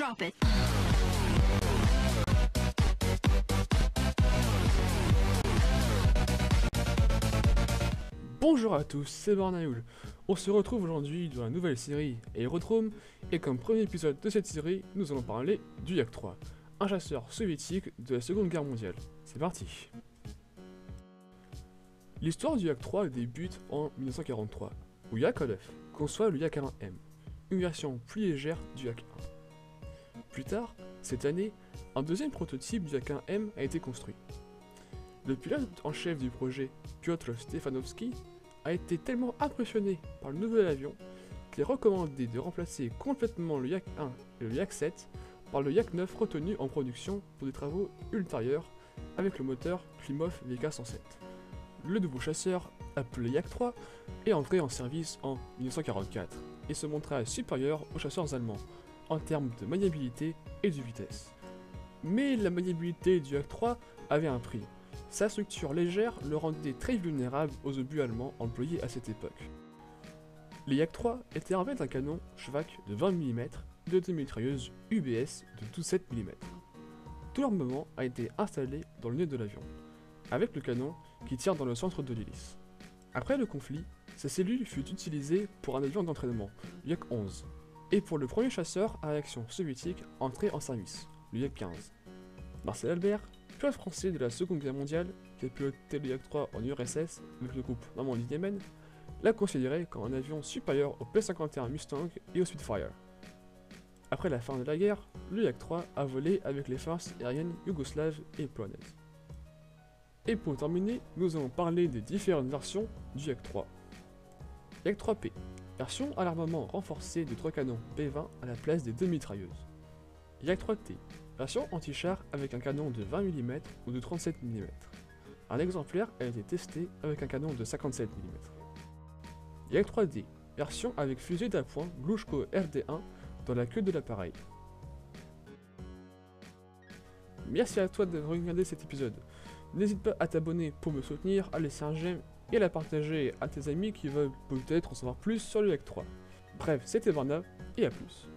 Drop it. Bonjour à tous, c'est Barnaoul. On se retrouve aujourd'hui dans la nouvelle série Aerodrome, et comme premier épisode de cette série, nous allons parler du Yak-3, un chasseur soviétique de la Seconde Guerre mondiale. C'est parti. L'histoire du Yak-3 débute en 1943, où Yakovlev conçoit le Yak-1M, une version plus légère du Yak-1. Plus tard, cette année, un deuxième prototype du Yak-1M a été construit. Le pilote en chef du projet, Piotr Stefanovski, a été tellement impressionné par le nouvel avion qu'il a recommandé de remplacer complètement le Yak-1 et le Yak-7 par le Yak-9 retenu en production pour des travaux ultérieurs avec le moteur Klimov VK107. Le nouveau chasseur, appelé Yak-3, est entré en service en 1944 et se montra supérieur aux chasseurs allemands en termes de maniabilité et de vitesse. Mais la maniabilité du Yak-3 avait un prix. Sa structure légère le rendait très vulnérable aux obus allemands employés à cette époque. Les Yak-3 étaient armés d'un canon Schwak de 20 mm et de deux mitrailleuses UBS de 12,7 mm. Tout l'armement a été installé dans le nez de l'avion, avec le canon qui tire dans le centre de l'hélice. Après le conflit, sa cellule fut utilisée pour un avion d'entraînement, le Yak-11, et pour le premier chasseur à réaction soviétique entré en service, le Yak-15. Marcel Albert, pilote français de la Seconde Guerre mondiale, qui a piloté le Yak-3 en URSS avec le groupe Normandie-Niemen, l'a considéré comme un avion supérieur au P-51 Mustang et au Spitfire. Après la fin de la guerre, le Yak-3 a volé avec les forces aériennes yougoslaves et polonaises. Et pour terminer, nous allons parler des différentes versions du Yak-3. Yak-3P, version à l'armement renforcé de 3 canons P20 à la place des 2 mitrailleuses. Yak-3T, version anti-char avec un canon de 20 mm ou de 37 mm. Un exemplaire a été testé avec un canon de 57 mm. Yak-3D, version avec fusée d'appoint Glushko RD1 dans la queue de l'appareil. Merci à toi d'avoir regardé cet épisode. N'hésite pas à t'abonner pour me soutenir, à laisser un j'aime et à la partager à tes amis qui veulent peut-être en savoir plus sur le Yak-3. Bref, c'était Varna et à plus.